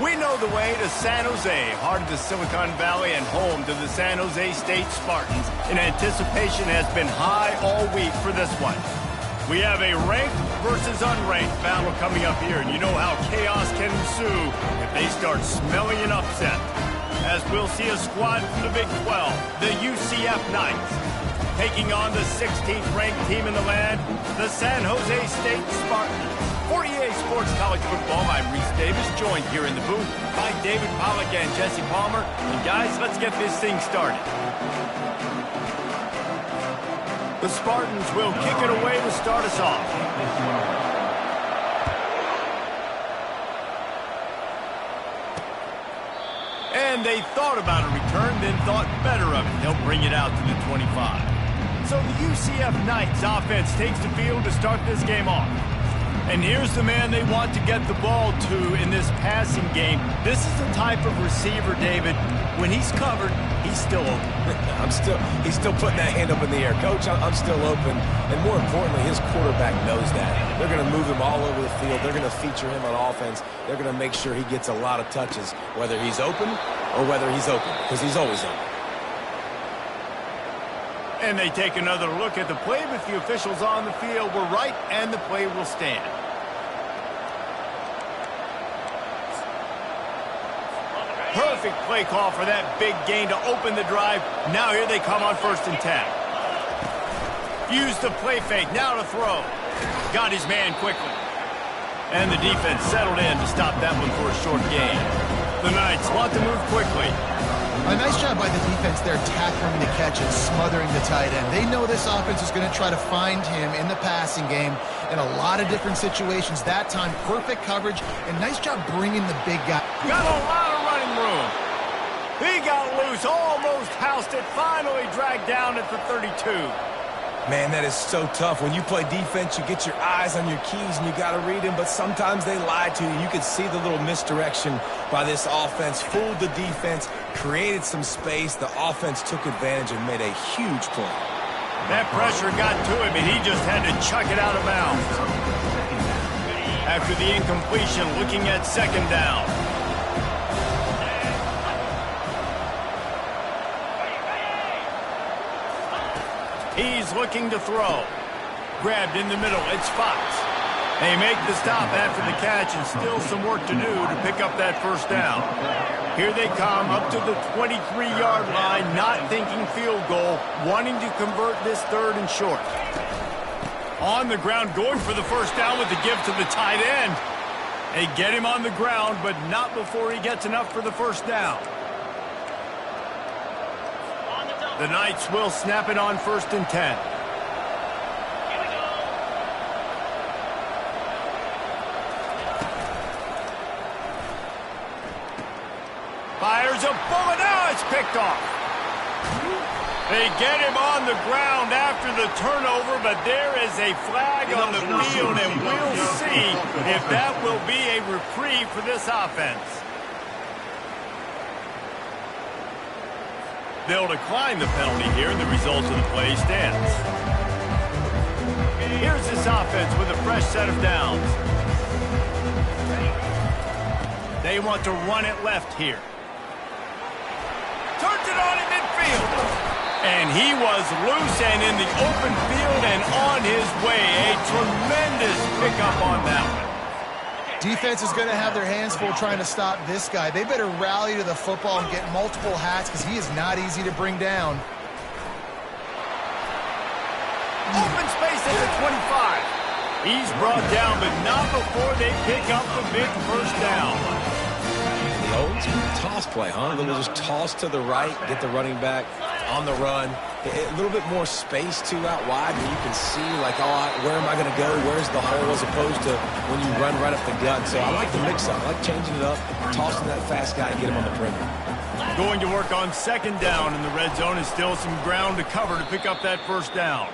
We know the way to San Jose, heart of the Silicon Valley and home to the San Jose State Spartans. And anticipation has been high all week for this one. We have a ranked versus unranked battle coming up here, and you know how chaos can ensue if they start smelling an upset. As we'll see a squad from the Big 12, the UCF Knights, taking on the 16th ranked team in the land, the San Jose State Spartans. For EA Sports College Football, I'm Reese Davis, joined here in the booth by David Pollack and Jesse Palmer. And guys, let's get this thing started. The Spartans will kick it away to start us off. And they thought about a return, then thought better of it. They'll bring it out to the 25. So the UCF Knights offense takes the field to start this game off. And here's the man they want to get the ball to in this passing game. This is the type of receiver, David, when he's covered, he's still open. He's still putting that hand up in the air. Coach, I'm still open. And more importantly, his quarterback knows that. They're going to move him all over the field. They're going to feature him on offense. They're going to make sure he gets a lot of touches, whether he's open or whether he's open, because he's always open. And they take another look at the play with the officials on the field. We're right, and the play will stand. Perfect play call for that big gain to open the drive. Now here they come on 1st and 10. Use the play fake, now to throw. Got his man quickly. And the defense settled in to stop that one for a short gain. The Knights want to move quickly. A nice job by the defense there, tackling the catch and smothering the tight end. They know this offense is going to try to find him in the passing game in a lot of different situations. That time, perfect coverage, and nice job bringing the big guy. Got a lot of running room. He got loose, almost housed it, finally dragged down at the 32. Man, that is so tough. When you play defense, you get your eyes on your keys and you got to read them, but sometimes they lie to you. You could see the little misdirection by this offense, fooled the defense, created some space. The offense took advantage and made a huge play. That pressure got to him, and he just had to chuck it out of bounds. After the incompletion, looking at 2nd down. He's looking to throw. Grabbed in the middle. It's Fox. They make the stop after the catch, and still some work to do to pick up that 1st down. Here they come up to the 23-yard line, not thinking field goal, wanting to convert this 3rd and short. On the ground, going for the 1st down with the give to the tight end. They get him on the ground, but not before he gets enough for the 1st down. The Knights will snap it on 1st and 10. Fires a bullet. Now it's picked off. They get him on the ground after the turnover, but there is a flag on the field, and we'll see if that will be a reprieve for this offense. They'll decline the penalty here, and the result of the play stands. Here's this offense with a fresh set of downs. They want to run it left here. Turns it on in midfield. And he was loose and in the open field and on his way. A tremendous pickup on that one. Defense is going to have their hands full trying to stop this guy. They better rally to the football and get multiple hats because he is not easy to bring down. Open space at the 25. He's brought down, but not before they pick up the big 1st down. The old toss play, huh? They'll just toss to the right, get the running back on the run. A little bit more space, too, out wide where you can see, like, where am I going to go? Where's the hole as opposed to when you run right up the gut. So I like the mix-up. I like changing it up, tossing that fast guy and get him on the perimeter. Going to work on 2nd down in the red zone is still some ground to cover to pick up that 1st down.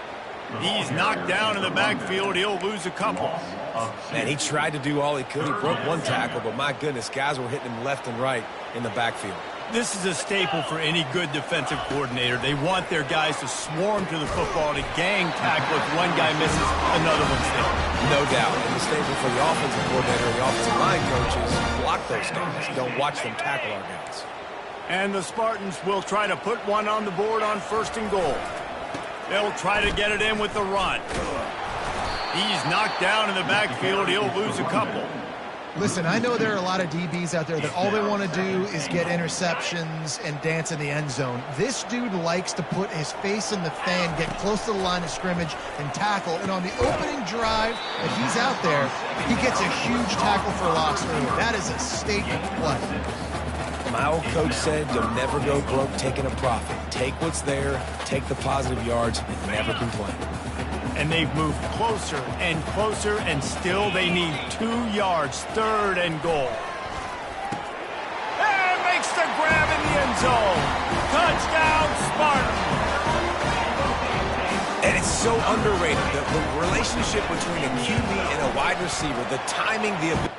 He's knocked down in the backfield. He'll lose a couple. Man, he tried to do all he could. He broke one tackle, but my goodness, guys were hitting him left and right in the backfield. This is a staple for any good defensive coordinator. They want their guys to swarm to the football, to gang tackle. If one guy misses, another one's there. No doubt. And the staple for the offensive coordinator and the offensive line coaches, block those guys. Don't watch them tackle our guys. And the Spartans will try to put one on the board on 1st and goal. They'll try to get it in with the run. He's knocked down in the backfield. He'll lose a couple. Listen, I know there are a lot of DBs out there that all they want to do is get interceptions and dance in the end zone. This dude likes to put his face in the fan, get close to the line of scrimmage, and tackle. And on the opening drive, if he's out there, he gets a huge tackle for loss early. That is a statement play. My old coach said you'll never go broke taking a profit. Take what's there, take the positive yards, and never complain. And they've moved closer, and still they need 2 yards, 3rd and goal. And makes the grab in the end zone. Touchdown, Spartans! And it's so underrated, the relationship between a QB and a wide receiver, the timing, the ability.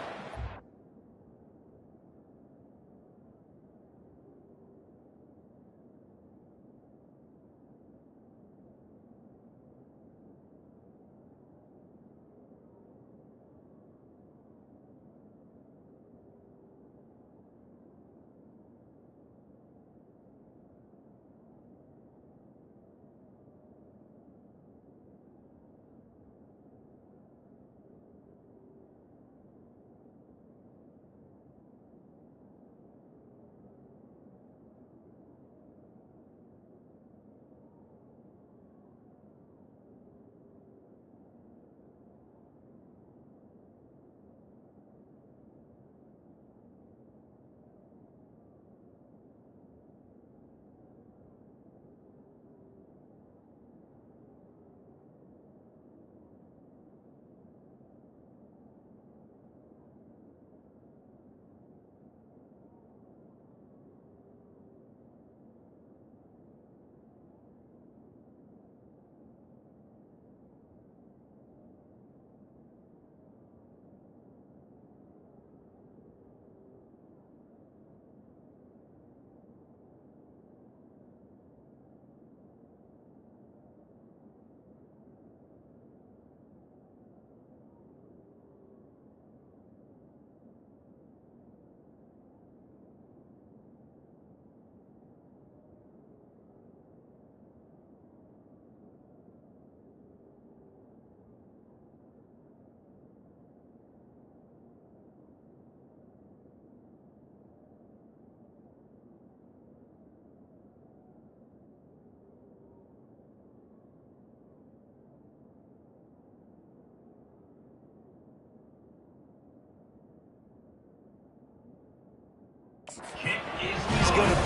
He's going to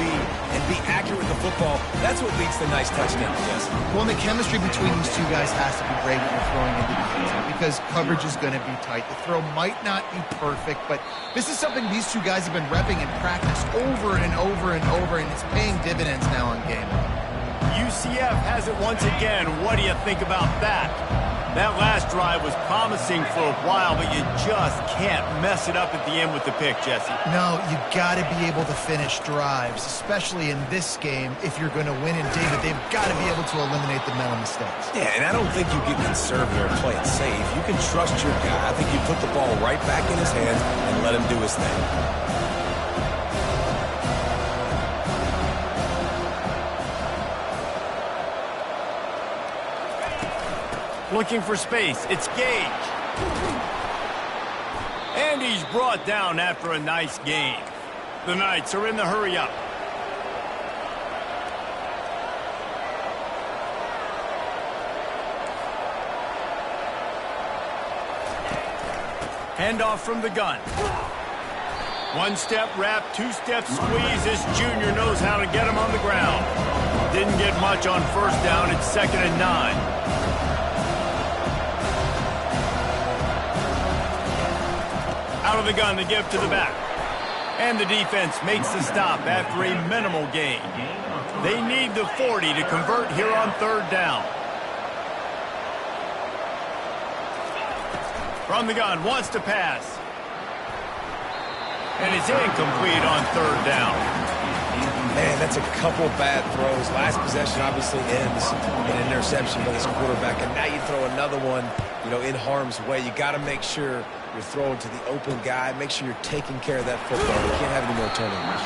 be accurate with the football. That's what leads to nice touchdowns, Jesse. Well, and the chemistry between these two guys has to be great when you're throwing into the end zone because coverage is going to be tight. The throw might not be perfect, but this is something these two guys have been repping in practice over and over and over, and it's paying dividends now on game day. UCF has it once again. What do you think about that? That last drive was promising for a while, but you just can't mess it up at the end with the pick, Jesse. No, you got to be able to finish drives, especially in this game. If you're going to win in David, they've got to be able to eliminate the mental mistakes. Yeah, and I don't think you get conservative or play it safe. You can trust your guy. I think you put the ball right back in his hands and let him do his thing. Looking for space. It's Gage. And he's brought down after a nice game. The Knights are in the hurry-up. Handoff from the gun. One-step wrap, two-step squeeze. This junior knows how to get him on the ground. Didn't get much on 1st down. It's 2nd and 9. Out of the gun, the give to the back. And the defense makes the stop after a minimal gain. They need the 40 to convert here on 3rd down. From the gun, wants to pass. And it's incomplete on 3rd down. Man, that's a couple bad throws. Last possession obviously ends in an interception by this quarterback, and now you throw another one, in harm's way. You got to make sure you're throwing to the open guy. Make sure you're taking care of that football. You can't have any more turnovers.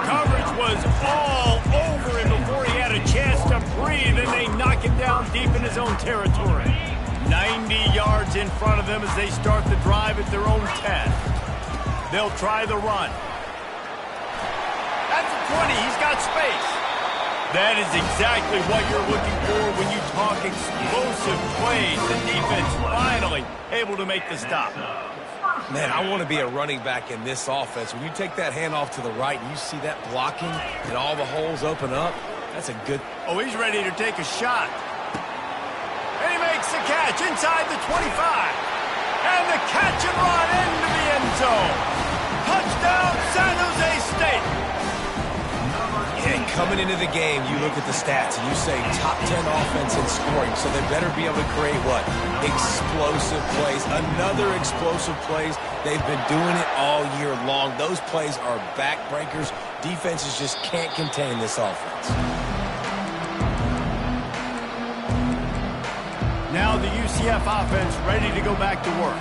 Coverage was all over him before he had a chance to breathe, and they knock him down deep in his own territory. 90 yards in front of them as they start the drive at their own 10. They'll try the run. At the 20, he's got space. That is exactly what you're looking for when you talk explosive plays. The defense finally able to make the stop. Man, I want to be a running back in this offense. When you take that handoff to the right and you see that blocking and all the holes open up, that's a good... Oh, he's ready to take a shot. And he makes the catch inside the 25. And the catch and run into the end zone. Touchdown, San Jose State. And coming into the game, you look at the stats and you say top 10 offense in scoring, so they better be able to create what? Explosive plays. Another explosive plays. They've been doing it all year long. Those plays are backbreakers. Defenses just can't contain this offense. Now the UCF offense ready to go back to work.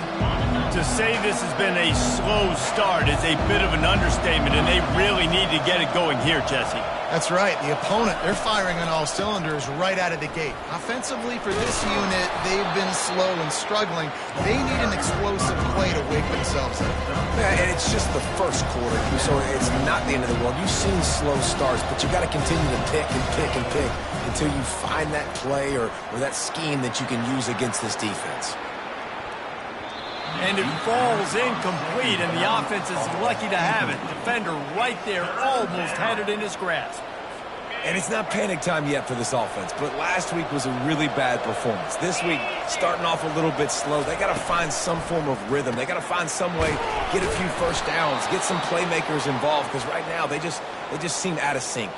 To say this has been a slow start is a bit of an understatement, and they really need to get it going here, Jesse. That's right. The opponent, they're firing on all cylinders right out of the gate. Offensively, for this unit, they've been slow and struggling. They need an explosive play to wake themselves up. Yeah, and it's just the first quarter, so it's not the end of the world. You've seen slow starts, but you got to continue to pick and pick and pick until you find that play or that scheme that you can use against this defense. And it falls incomplete, and the offense is lucky to have it. Defender right there almost had it in his grasp. And it's not panic time yet for this offense, but last week was a really bad performance. This week, starting off a little bit slow, they got to find some form of rhythm. They got to find some way, get a few first downs, get some playmakers involved, because right now they just seem out of sync.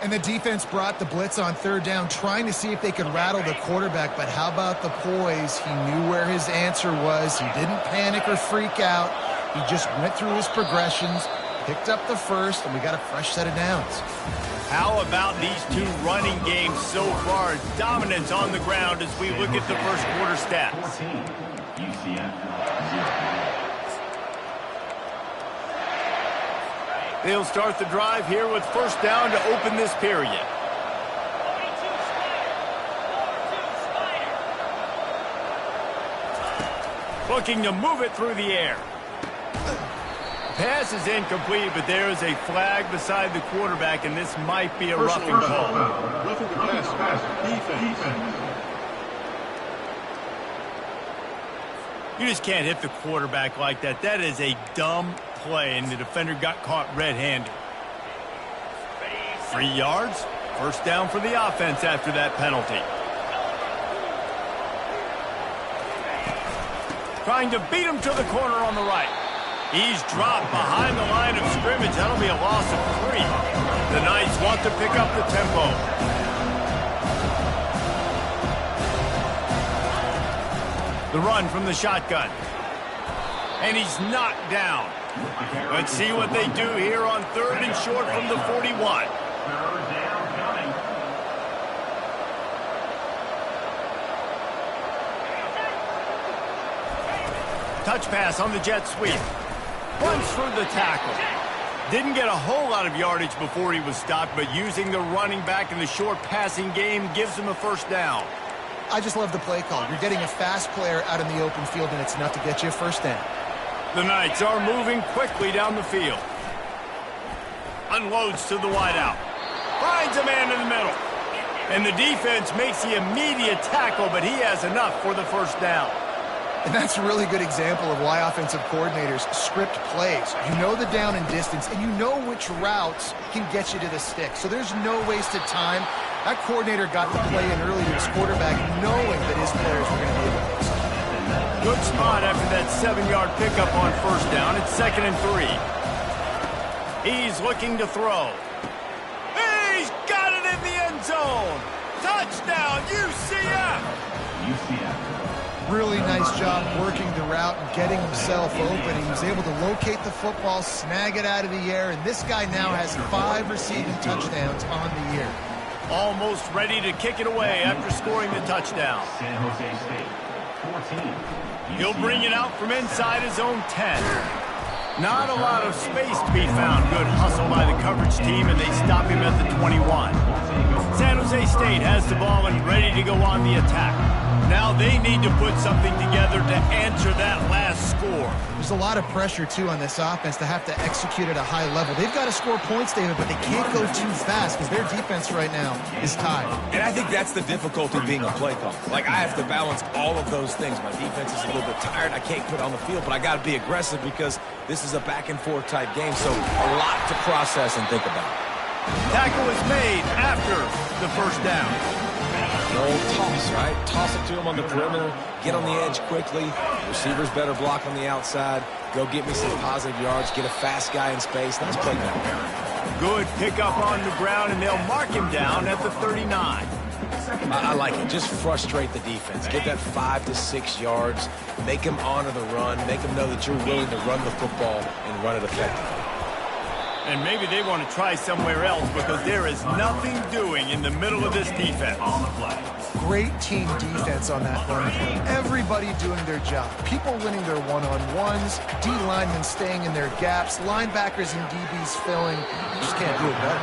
And the defense brought the blitz on third down, trying to see if they could rattle the quarterback. But how about the poise? He knew where his answer was. He didn't panic or freak out. He just went through his progressions, picked up the first, and we got a fresh set of downs. How about these two running games so far? Dominance on the ground as we look at the first quarter stats. 14, UCF 0. They'll start the drive here with first down to open this period. Looking to move it through the air. Pass is incomplete, but there is a flag beside the quarterback, and this might be a roughing call. Roughing the pass. Defense. You just can't hit the quarterback like that. That is a dumb play, and the defender got caught red-handed. 3 yards. First down for the offense after that penalty. Trying to beat him to the corner on the right. He's dropped behind the line of scrimmage. That'll be a loss of 3. The Knights want to pick up the tempo. The run from the shotgun. And he's knocked down. Let's see what they do here on third and short from the 41. Touch pass on the jet sweep. Runs through the tackle. Didn't get a whole lot of yardage before he was stopped, but using the running back in the short passing game gives him a first down. I just love the play call. You're getting a fast player out in the open field, and it's enough to get you a first down. The Knights are moving quickly down the field. Unloads to the wideout. Finds a man in the middle. And the defense makes the immediate tackle, but he has enough for the first down. And that's a really good example of why offensive coordinators script plays. You know the down and distance, and you know which routes can get you to the stick. So there's no wasted time. That coordinator got the play in early to his quarterback, knowing that his players were going to be able to make something. Good spot after that 7-yard pickup on first down. It's 2nd and 3. He's looking to throw. He's got it in the end zone. Touchdown, UCF. UCF Really nice job working the route and getting himself open. He was able to locate the football, snag it out of the air, and this guy now has 5 receiving touchdowns on the year. Almost ready to kick it away after scoring the touchdown. San Jose State, 14. He'll bring it out from inside his own 10. Not a lot of space to be found. Good hustle by the coverage team, and they stop him at the 21. San Jose State has the ball and ready to go on the attack. Now they need to put something together to answer that last score. There's a lot of pressure, too, on this offense to have to execute at a high level. They've got to score points, David, but they can't go too fast because their defense right now is tied. And I think that's the difficulty being a play caller. Like, I have to balance all of those things. My defense is a little bit tired. I can't put it on the field, but I got to be aggressive because this is a back-and-forth type game, so a lot to process and think about. Tackle is made after the first down. The old toss, right? Toss it to him on the perimeter, get on the edge quickly. Receivers better block on the outside. Go get me some positive yards, get a fast guy in space. Nice play down. Good pickup on the ground, and they'll mark him down at the 39. I like it. Just frustrate the defense. Get that 5 to 6 yards. Make them honor the run. Make them know that you're willing to run the football and run it effectively. And maybe they want to try somewhere else because there is nothing doing in the middle of this defense. Great team defense on that run. Everybody doing their job. People winning their one-on-ones, D linemen staying in their gaps, linebackers and DBs filling. You just can't do it better.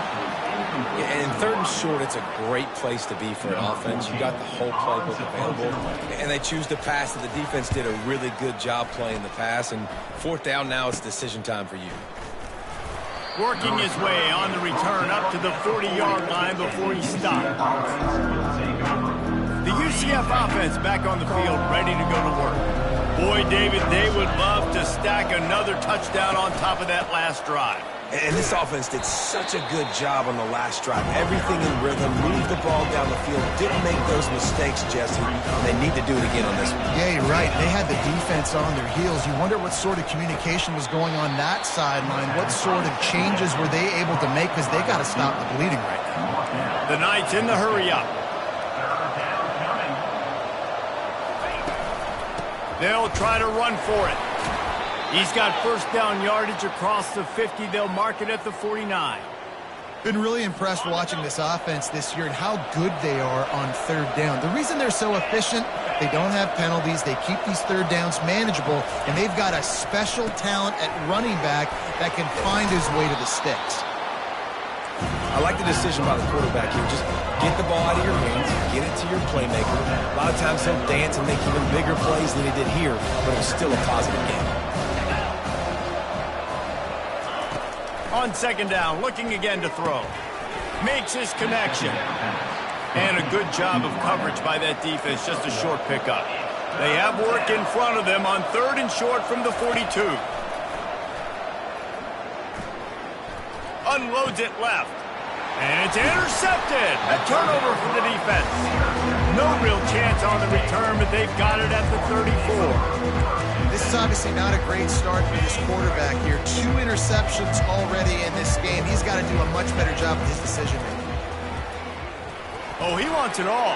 Yeah, and in 3rd and short, it's a great place to be for an offense. You got the whole playbook available, and they choose to pass. And the defense did a really good job playing the pass. And 4th down now, it's decision time for you. Working his way on the return up to the 40-yard line before he stopped. The UCF offense back on the field, ready to go to work. Boy, David, they would love to stack another touchdown on top of that last drive. And this offense did such a good job on the last drive. Everything in rhythm, moved the ball down the field, didn't make those mistakes, Jesse. They need to do it again on this one. Yeah, you're right. They had the defense on their heels. You wonder what sort of communication was going on that sideline. What sort of changes were they able to make because they got to stop the bleeding right now. The Knights in the hurry-up. They'll try to run for it. He's got first down yardage across the 50. They'll mark it at the 49. Been really impressed watching this offense this year and how good they are on 3rd down. The reason they're so efficient, they don't have penalties. They keep these 3rd downs manageable, and they've got a special talent at running back that can find his way to the sticks. I like the decision by the quarterback here. Just get the ball out of your hands, get it to your playmaker. A lot of times he'll dance and make even bigger plays than he did here, but it was still a positive game. On 2nd down, looking again to throw. Makes his connection. And a good job of coverage by that defense, just a short pickup. They have work in front of them on 3rd and short from the 42. Unloads it left. And it's intercepted. A turnover for the defense. No real chance on the return, but they've got it at the 34. This is obviously not a great start for this quarterback here. 2 interceptions already in this game. He's got to do a much better job with his decision-making. Oh, he wants it all.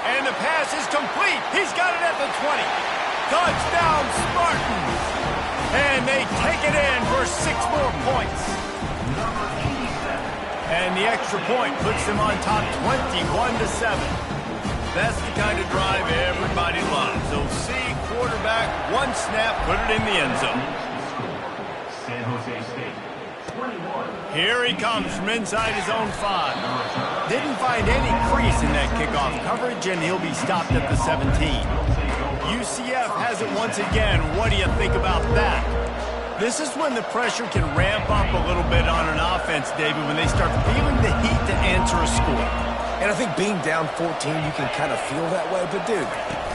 And the pass is complete. He's got it at the 20. Touchdown, Spartans. And they take it in for 6 more points. And the extra point puts them on top 21-7. That's the kind of drive everybody loves. They'll see quarterback, 1 snap, put it in the end zone. San Jose State, 21. Here he comes from inside his own 5. Didn't find any crease in that kickoff coverage, and he'll be stopped at the 17. UCF has it once again. What do you think about that? This is when the pressure can ramp up a little bit on an offense, David, when they start feeling the heat to answer a score. And I think being down 14, you can kind of feel that way. But, dude,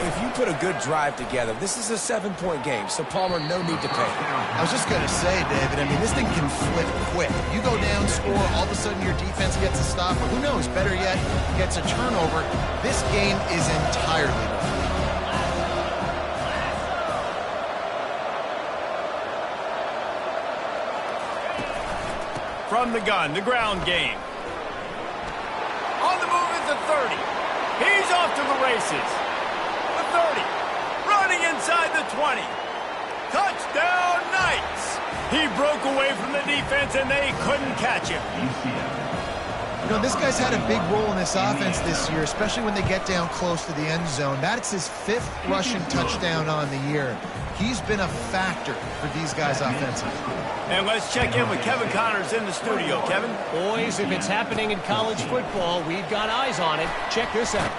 if you put a good drive together, this is a 7-point game. So, Palmer, no need to pay. I was just going to say, David, I mean, this thing can flip quick. You go down, score, all of a sudden your defense gets a stop. Or who knows, better yet, gets a turnover. This game is entirely different. From the gun, the ground game. On the move at the 30. He's off to the races. inside the 20. Touchdown, Knights! He broke away from the defense, and they couldn't catch him. You know, this guy's had a big role in this offense this year, especially when they get down close to the end zone. That's his 5th rushing touchdown on the year. He's been a factor for these guys offensively. And let's check in with Kevin Connors in the studio. Kevin? Boys, if it's happening in college football, we've got eyes on it. Check this out.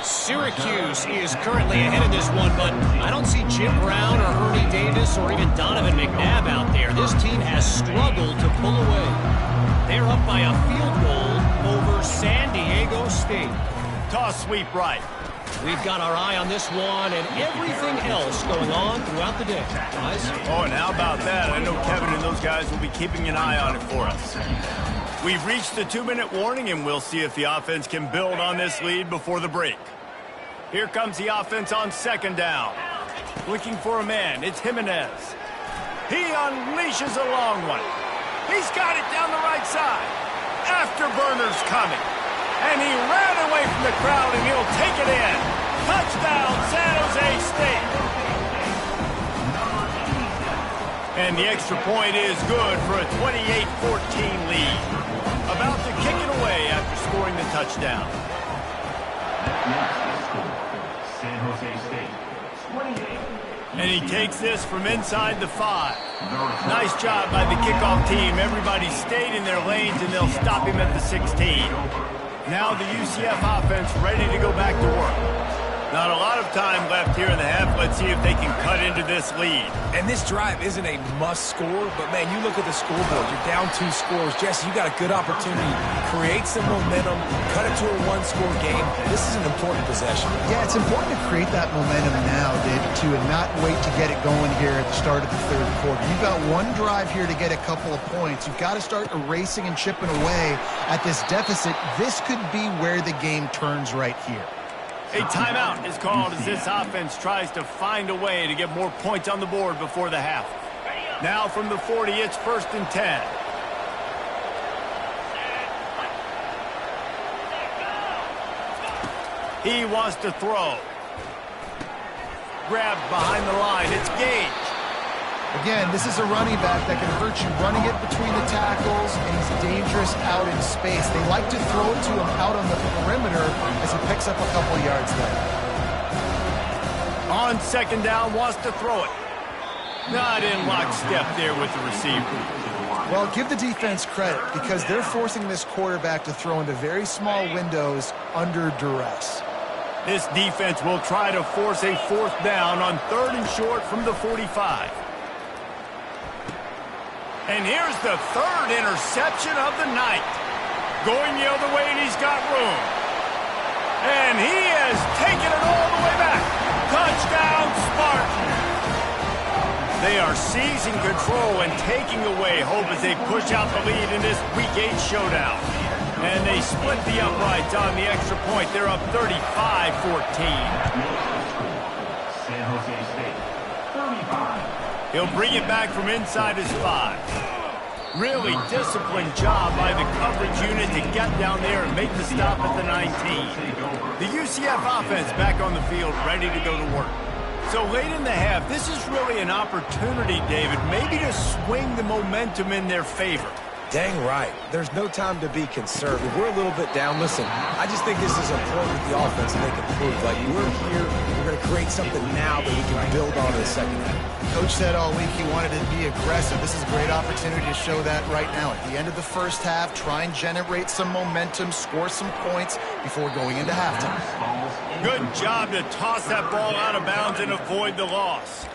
Syracuse is currently ahead in this one, but I don't see Jim Brown or Ernie Davis or even Donovan McNabb out there. This team has struggled to pull away. They're up by a field goal over San Diego State. Toss sweep right. We've got our eye on this one and everything else going on throughout the day. Guys? Oh, and how about that? I know Kevin and those guys will be keeping an eye on it for us. We've reached the 2-minute warning, and we'll see if the offense can build on this lead before the break. Here comes the offense on 2nd down. Looking for a man. It's Jimenez. He unleashes a long one. He's got it down the right side. Afterburner's coming. And he ran away from the crowd, and he'll take it in. Touchdown, San Jose State. And the extra point is good for a 28-14 lead. About to kick it away after scoring the touchdown. San Jose State, 28. And he takes this from inside the 5. Nice job by the kickoff team. Everybody stayed in their lanes, and they'll stop him at the 16. Now the UCF offense ready to go back to work. Not a lot of time left here in the half. Let's see if they can cut into this lead. And this drive isn't a must score, but man, you look at the scoreboard, you're down 2 scores. Jesse, you got a good opportunity. Create some momentum, cut it to a 1-score game. This is an important possession. Yeah, it's important to create that momentum now, David, too, and not wait to get it going here at the start of the 3rd quarter. You've got one drive here to get a couple of points. You've got to start erasing and chipping away at this deficit. This could be where the game turns right here. A timeout is called as this offense tries to find a way to get more points on the board before the half. Now from the 40, it's 1st and 10. He wants to throw. Grabbed behind the line. It's Gage. Again, this is a running back that can hurt you running it between the tackles, and he's dangerous out in space. They like to throw it to him out on the perimeter as he picks up a couple yards there. On 2nd down, wants to throw it. Not in lockstep there with the receiver. Well, give the defense credit because they're forcing this quarterback to throw into very small windows under duress. This defense will try to force a 4th down on 3rd and short from the 45. And here's the 3rd interception of the night. Going the other way, and he's got room. And he has taken it all the way back. Touchdown, Spartan. They are seizing control and taking away hope as they push out the lead in this Week 8 showdown. And they split the uprights on the extra point. They're up 35-14. San Jose State, 35. He'll bring it back from inside his 5. Really disciplined job by the coverage unit to get down there and make the stop at the 19. The UCF offense back on the field, ready to go to work. So late in the half, this is really an opportunity, David, maybe to swing the momentum in their favor. Dang right. There's no time to be conservative. We're a little bit down. Listen, I just think this is important with the offense and they can prove. Like, we're here, we're going to create something now that we can build on in the second half. Coach said all week he wanted to be aggressive. This is a great opportunity to show that right now. At the end of the first half, try and generate some momentum, score some points before going into halftime. Good job to toss that ball out of bounds and avoid the loss.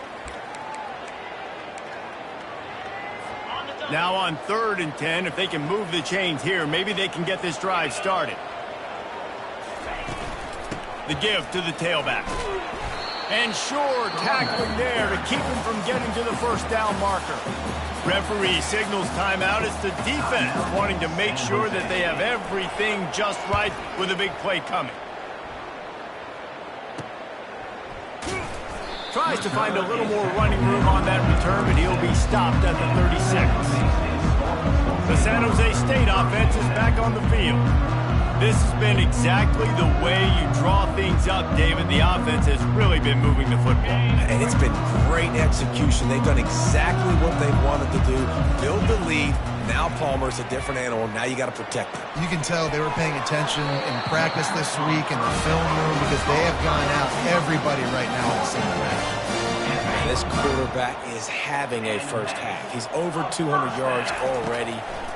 Now on 3rd and 10, if they can move the chains here, maybe they can get this drive started. The give to the tailback. And sure, tackling there to keep him from getting to the 1st down marker. Referee signals timeout. It's the defense wanting to make sure that they have everything just right with a big play coming. Tries to find a little more running room on that return, but he'll be stopped at the 36. The San Jose State offense is back on the field. This has been exactly the way you draw things up, David. The offense has really been moving the football. And it's been great execution. They've done exactly what they wanted to do. Build the lead. Now Palmer's a different animal. Now you got to protect him. You can tell they were paying attention in practice this week in the film room because they have gone out everybody right now on the same page. This quarterback is having a first half. He's over 200 yards already,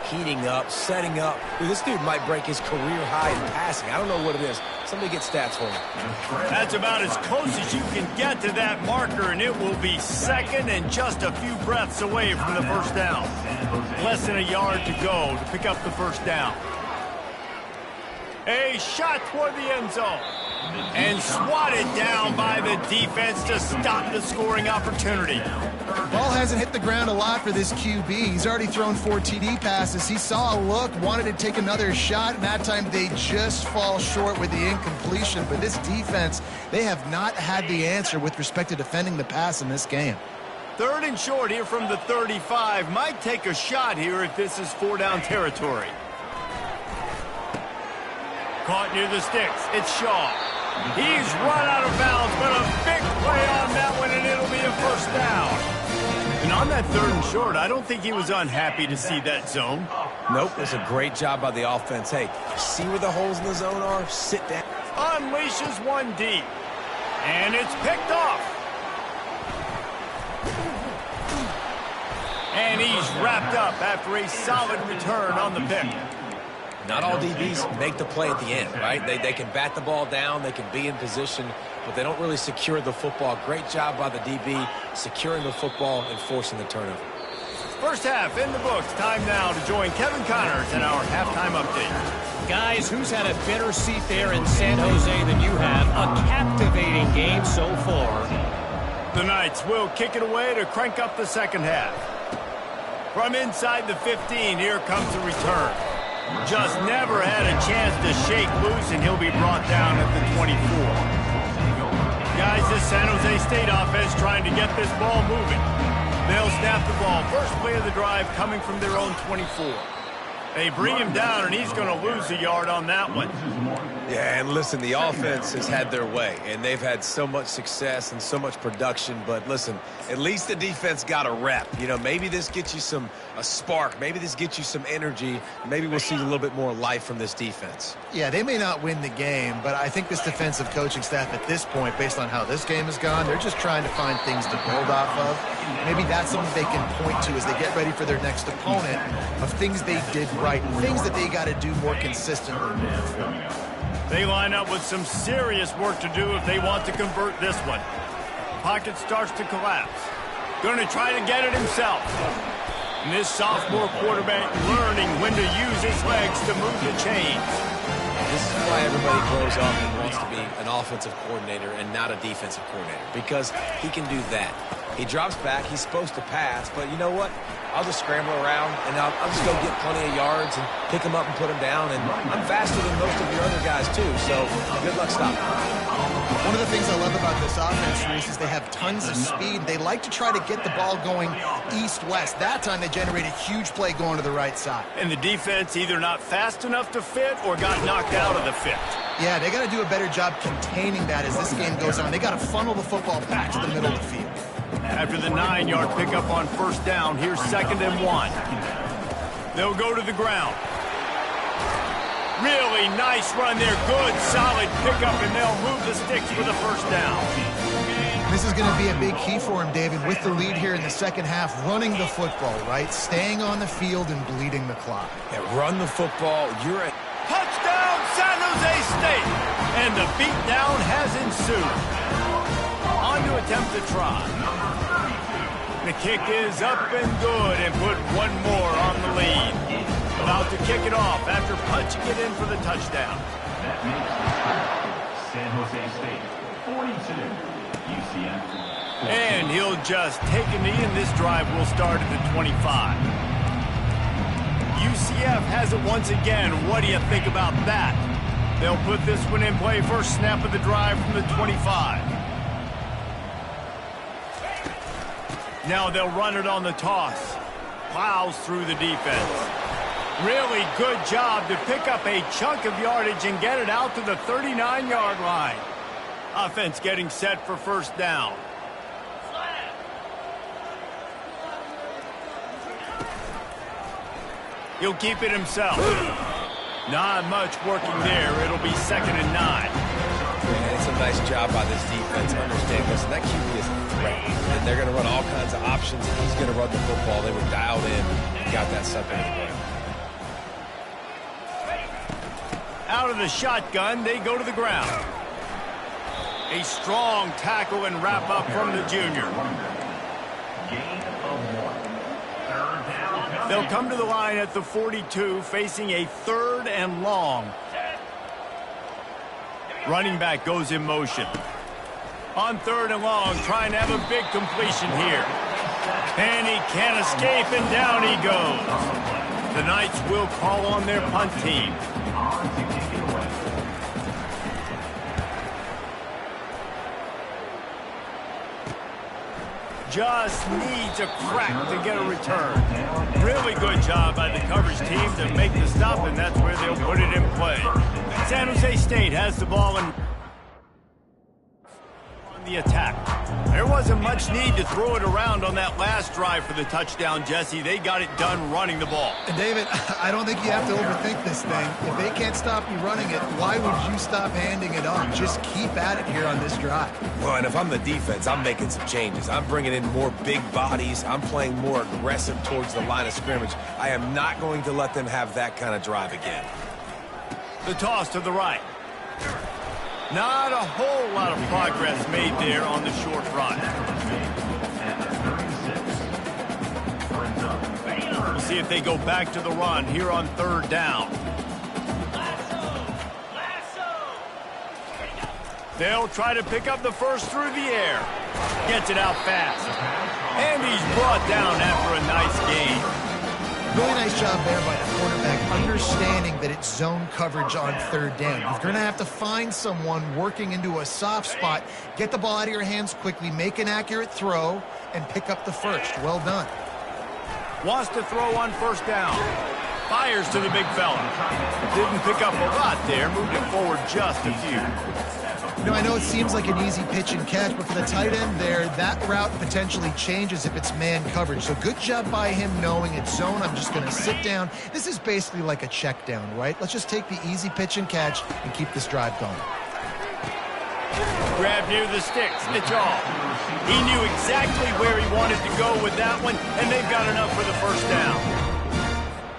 heating up, setting up. This dude might break his career high in passing. I don't know what it is. Somebody get stats for him. That's about as close as you can get to that marker, and it will be second and just a few breaths away from the first down. Less than a yard to go to pick up the first down. A shot toward the end zone. And swatted down by the defense to stop the scoring opportunity. Ball hasn't hit the ground a lot for this QB. He's already thrown 4 TD passes. He saw a look, wanted to take another shot, and that time they just fall short with the incompletion. But this defense, they have not had the answer with respect to defending the pass in this game. 3rd and short here from the 35. Might take a shot here if this is 4-down territory. Caught near the sticks. It's Shaw. He's run out of bounds, but a big play on that one, and it'll be a first down. And on that 3rd and short, I don't think he was unhappy to see that zone. Nope, it's a great job by the offense. Hey, see where the holes in the zone are? Sit down. Unleashes one deep. And it's picked off. And he's wrapped up after a solid return on the pick. Not all DBs make the play at the end, right? They can bat the ball down, they can be in position, but they don't really secure the football. Great job by the DB securing the football and forcing the turnover. First half in the books. Time now to join Kevin Connors in our halftime update. Guys, who's had a better seat there in San Jose than you have? A captivating game so far. The Knights will kick it away to crank up the second half. From inside the 15, here comes the return. Just never had a chance to shake loose, and he'll be brought down at the 24. Guys, this San Jose State offense trying to get this ball moving. They'll snap the ball. First play of the drive coming from their own 24. They bring him down, and he's going to lose a yard on that one. Yeah, and listen, the offense has had their way, and they've had so much success and so much production. But listen, at least the defense got a rep. You know, maybe this gets you a spark. Maybe this gets you some energy. Maybe we'll see a little bit more life from this defense. Yeah, they may not win the game, but I think this defensive coaching staff at this point, based on how this game has gone, they're just trying to find things to build off of. Maybe that's something they can point to as they get ready for their next opponent of things they did right, things that they got to do more consistently moving forward. They line up with some serious work to do if they want to convert this one. Pocket starts to collapse. Going to try to get it himself. And this sophomore quarterback learning when to use his legs to move the chains. This is why everybody grows up and wants to be an offensive coordinator and not a defensive coordinator, because he can do that. He drops back. He's supposed to pass, but you know what? I'll just scramble around, and I'll just go get plenty of yards and pick him up and put him down. And I'm faster than most of your other guys, too, so good luck stopping. One of the things I love about this offense, Reese, is they have tons of speed. They like to try to get the ball going east-west. That time they generate a huge play going to the right side. And the defense either not fast enough to fit or got knocked out of the fit. Yeah, they got to do a better job containing that as this game goes on. They got to funnel the football back to the middle of the field. After the 9-yard pickup on first down, here's 2nd and 1. They'll go to the ground. Really nice run there. Good, solid pickup, and they'll move the sticks for the first down. This is going to be a big key for him, David, with the lead here in the second half, running the football, right? Staying on the field and bleeding the clock. Yeah, run the football. You're at Touchdown, San Jose State! And the beatdown has ensued. On to attempt to try. The kick is up and good, and put one more on the lead. About to kick it off after punching it in for the touchdown. That makes San Jose State 42, UCF. And he'll just take a knee, and this drive will start at the 25. UCF has it once again. What do you think about that? They'll put this one in play. First snap of the drive from the 25. Now they'll run it on the toss. Plows through the defense. Really good job to pick up a chunk of yardage and get it out to the 39-yard line. Offense getting set for first down. He'll keep it himself. Not much working there. It'll be 2nd and 9. And it's a nice job by this defense. Understand, listen, that QB is a threat. And they're going to run all kinds of options. He's going to run the football. They were dialed in and got that stuff in the game. Out of the shotgun, they go to the ground. A strong tackle and wrap up from the junior. Gain of 1. Third down. They'll come to the line at the 42, facing a 3rd and long. Running back goes in motion. On 3rd and long, trying to have a big completion here. And he can't escape, and down he goes. The Knights will call on their punt team. Just needs a crack to get a return. Really good job by the coverage team to make the stop, and that's where they'll put it in play. San Jose State has the ball on the attack. There wasn't much need to throw it around on that last drive for the touchdown, Jesse. They got it done running the ball. And David, I don't think you have to overthink this thing. If they can't stop you running it, why would you stop handing it off? Just keep at it here on this drive. Well, and if I'm the defense, I'm making some changes. I'm bringing in more big bodies. I'm playing more aggressive towards the line of scrimmage. I am not going to let them have that kind of drive again. The toss to the right. Not a whole lot of progress made there on the short run. We'll see if they go back to the run here on 3rd down. They'll try to pick up the first through the air. Gets it out fast. And he's brought down after a nice gain. Really nice job there by the quarterback, understanding that it's zone coverage on 3rd down. You're going to have to find someone working into a soft spot, get the ball out of your hands quickly, make an accurate throw, and pick up the first. Well done. Wants to throw on 1st down. Fires to the big fella. Didn't pick up a lot there, moved it forward just a few. You know, I know it seems like an easy pitch and catch, but for the tight end there, that route potentially changes if it's man coverage. So good job by him knowing it's zone. I'm just going to sit down. This is basically like a check down, right? Let's just take the easy pitch and catch and keep this drive going. Grab near the sticks. It's off. He knew exactly where he wanted to go with that one, and they've got enough for the 1st down.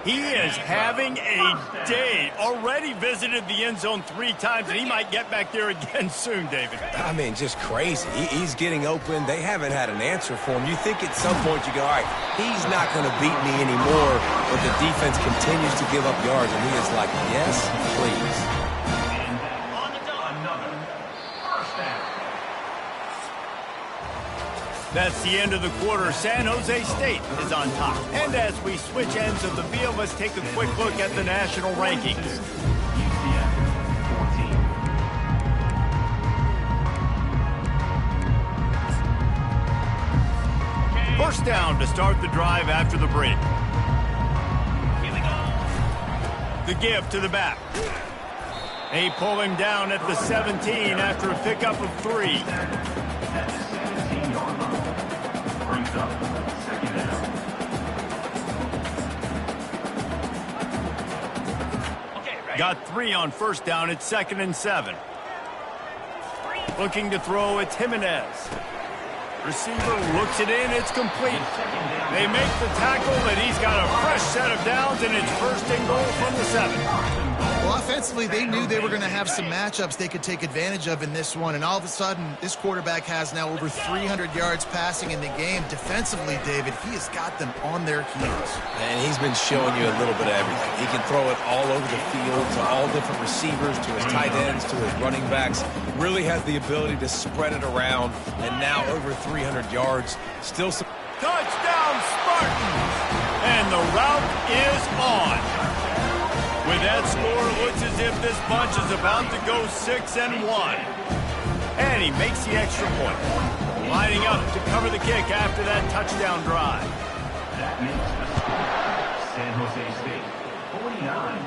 He is having a day. Already visited the end zone 3 times, and he might get back there again soon, David. I mean, just crazy. He's getting open. They haven't had an answer for him. You think at some point you go, all right, he's not going to beat me anymore, but the defense continues to give up yards, and he is like, yes, please. That's the end of the quarter. San Jose State is on top. And as we switch ends of the field, let's take a quick look at the national rankings. First down to start the drive after the break. The give to the back. They pull him down at the 17 after a pickup of 3. Got 3 on 1st down. It's 2nd and 7. Looking to throw, it's Jimenez. Receiver looks it in. It's complete. They make the tackle, and he's got a fresh set of downs, and it's 1st and goal from the 7. Well, offensively, they knew they were going to have some matchups they could take advantage of in this one, and all of a sudden, this quarterback has now over 300 yards passing in the game. Defensively, David, he has got them on their heels. And he's been showing you a little bit of everything. He can throw it all over the field to all different receivers, to his tight ends, to his running backs. Really has the ability to spread it around, and now over 300 yards. Still some... Touchdown, Spartans! And the route is on. With that score, it looks as if this bunch is about to go 6-1. And he makes the extra point. Lining up to cover the kick after that touchdown drive. That makes the score. San Jose State 49,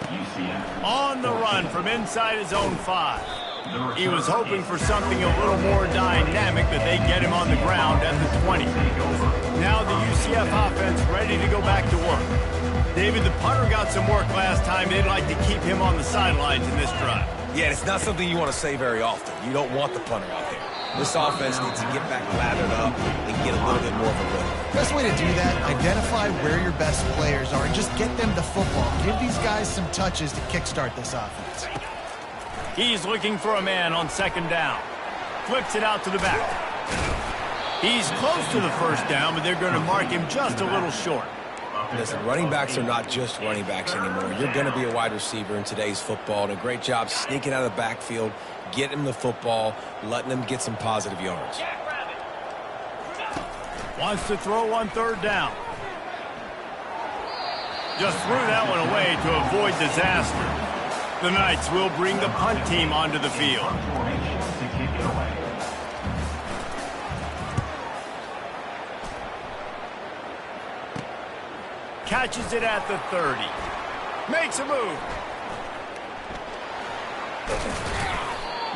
UCF. On the run from inside his own 5. He was hoping for something a little more dynamic, but they get him on the ground at the 20. Now the UCF offense ready to go back to work. David, the punter got some work last time. They'd like to keep him on the sidelines in this drive. Yeah, it's not something you want to say very often. You don't want the punter out there. This offense needs to get back lathered up and get a little bit more of a rhythm. Best way to do that, identify where your best players are and just get them the football. Give these guys some touches to kickstart this offense. He's looking for a man on second down. Flips it out to the back. He's close to the first down, but they're going to mark him just a little short. Listen, running backs are not just running backs anymore. You're going to be a wide receiver in today's football, and a great job sneaking out of the backfield, getting him the football, letting him get some positive yards. Wants to throw on third down. Just threw that one away to avoid disaster. The Knights will bring the punt team onto the field. Catches it at the 30. Makes a move.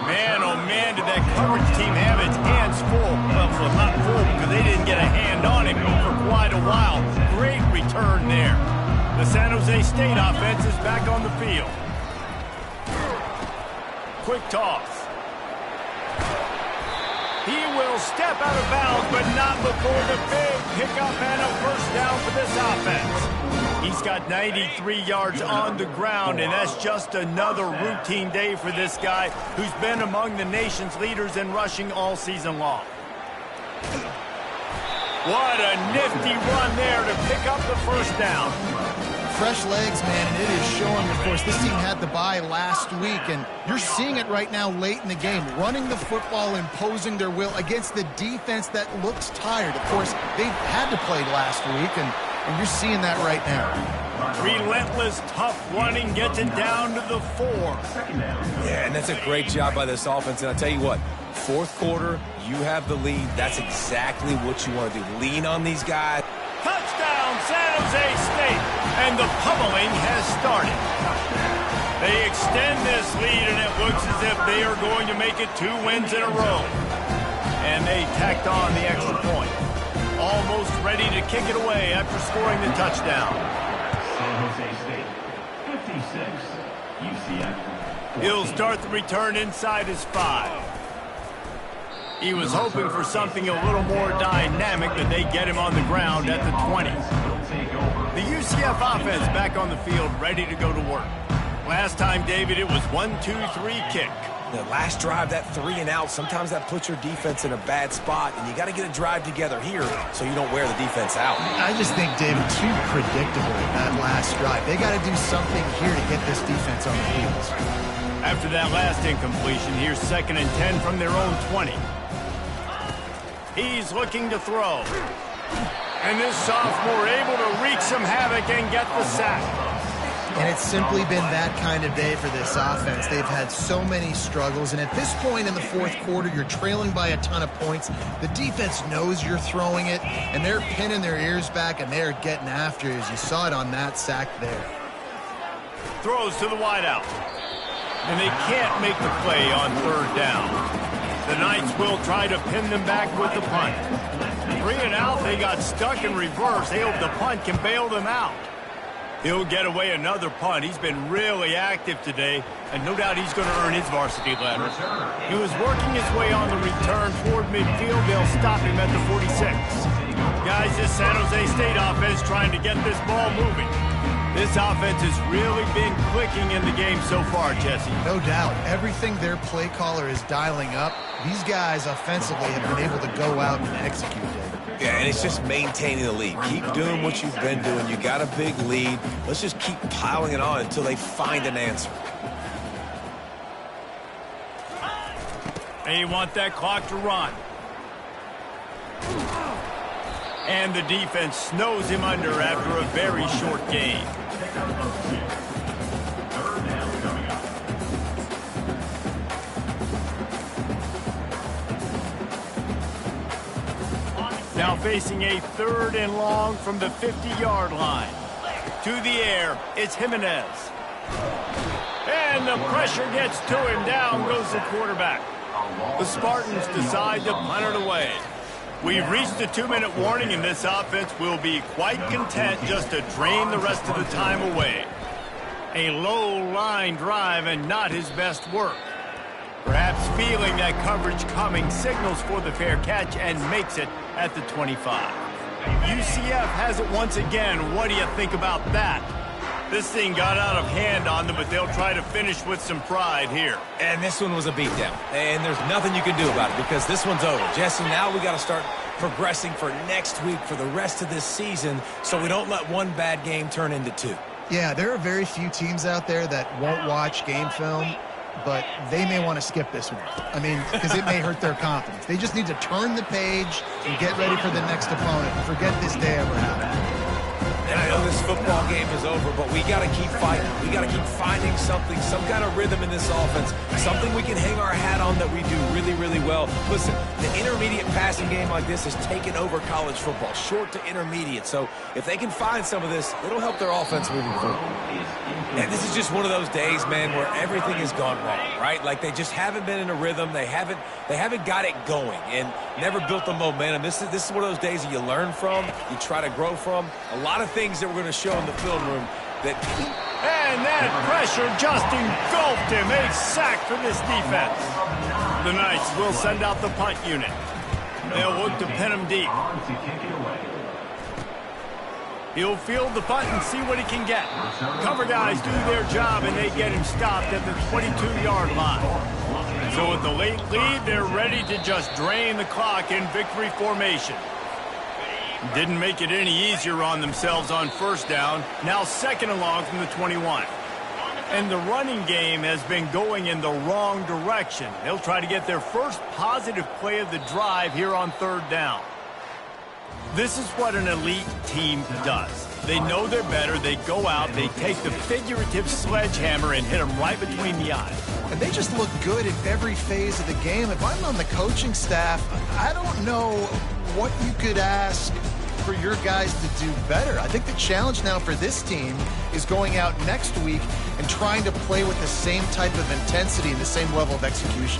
Man, oh man, did that coverage team have its hands full. Well, not full because they didn't get a hand on him for quite a while. Great return there. The San Jose State offense is back on the field. Quick toss. He will step out of bounds, but not before the big pickup and a first down for this offense. He's got 93 yards on the ground, and that's just another routine day for this guy who's been among the nation's leaders in rushing all season long. What a nifty run there to pick up the first down. Fresh legs, man, and it is showing. Of course, this team had the bye last week, and you're seeing it right now late in the game. Running the football, imposing their will against the defense that looks tired. Of course, they had to play last week, and you're seeing that right now. Relentless, tough running gets it down to the 4. Yeah, and that's a great job by this offense. And I'll tell you what, fourth quarter, you have the lead. That's exactly what you want to do. Lean on these guys. Touchdown, San Jose State, and the pummeling has started. They extend this lead, and it looks as if they are going to make it 2 wins in a row. And they tacked on the extra point. Almost ready to kick it away after scoring the touchdown. San Jose State, 56, UCF. He'll start the return inside his 5. He was hoping for something a little more dynamic, but they get him on the ground at the 20. The UCF offense back on the field, ready to go to work. Last time, David, it was 1-2-3 kick. The last drive, that 3 and out, sometimes that puts your defense in a bad spot, and you got to get a drive together here so you don't wear the defense out. I just think, David, too predictable that last drive. They got to do something here to get this defense on the heels. After that last incompletion, here's 2nd and 10 from their own 20. He's looking to throw. And this sophomore able to wreak some havoc and get the sack. And it's simply been that kind of day for this offense. They've had so many struggles, and at this point in the fourth quarter, you're trailing by a ton of points. The defense knows you're throwing it, and they're pinning their ears back, and they're getting after it, as you saw it on that sack there. Throws to the wideout. And they can't make the play on third down. The Knights will try to pin them back with the punt. 3 and out, they got stuck in reverse. They hope the punt can bail them out. He'll get away another punt. He's been really active today, and no doubt he's going to earn his varsity letter. He was working his way on the return toward midfield. They'll stop him at the 46. Guys, this San Jose State offense trying to get this ball moving. This offense has really been clicking in the game so far, Jesse. No doubt. Everything their play caller is dialing up, these guys offensively have been able to go out and execute it. Yeah, and it's just maintaining the lead. Keep doing what you've been doing. You got a big lead. Let's just keep piling it on until they find an answer. They want that clock to run. And the defense snows him under after a very short game. Now facing a 3rd and long from the 50-yard line. to the air. It's Jimenez. And the pressure gets to him. Down goes the quarterback. The Spartans decide to punt it away. We've reached the 2-minute warning, and this offense will be quite content just to drain the rest of the time away. A low-line drive and not his best work. Perhaps feeling that coverage coming, signals for the fair catch and makes it at the 25. UCF has it once again. What do you think about that? This thing got out of hand on them, but they'll try to finish with some pride here. And this one was a beatdown. And there's nothing you can do about it because this one's over. Jesse, now we got to start progressing for next week, for the rest of this season, so we don't let one bad game turn into two. Yeah, there are very few teams out there that won't watch game film, but they may want to skip this one. I mean, because it may hurt their confidence. They just need to turn the page and get ready for the next opponent and forget this day ever happened. And I know this football game is over, but we got to keep fighting. We got to keep finding something, some kind of rhythm in this offense, something we can hang our hat on that we do really, really well. Listen, the intermediate passing game like this has taken over college football, short to intermediate. So if they can find some of this, it'll help their offense moving forward. And this is just one of those days, man, where everything has gone wrong, right? Like they just haven't been in a rhythm. They haven't got it going and never built the momentum. This is one of those days that you learn from, you try to grow from. A lot of things that we're going to show in the film room that... And that pressure just engulfed him. A sack for this defense. The Knights will send out the punt unit. They'll look to pin him deep. He'll field the punt and see what he can get. Cover guys do their job, and they get him stopped at the 22-yard line. So with the late lead, they're ready to just drain the clock in victory formation. Didn't make it any easier on themselves on first down. Now second and long from the 21. And the running game has been going in the wrong direction. They'll try to get their first positive play of the drive here on third down. This is what an elite team does. They know they're better. They go out. They take the figurative sledgehammer and hit them right between the eyes. And they just look good in every phase of the game. If I'm on the coaching staff, I don't know what you could ask for your guys to do better. I think the challenge now for this team is going out next week and trying to play with the same type of intensity and the same level of execution.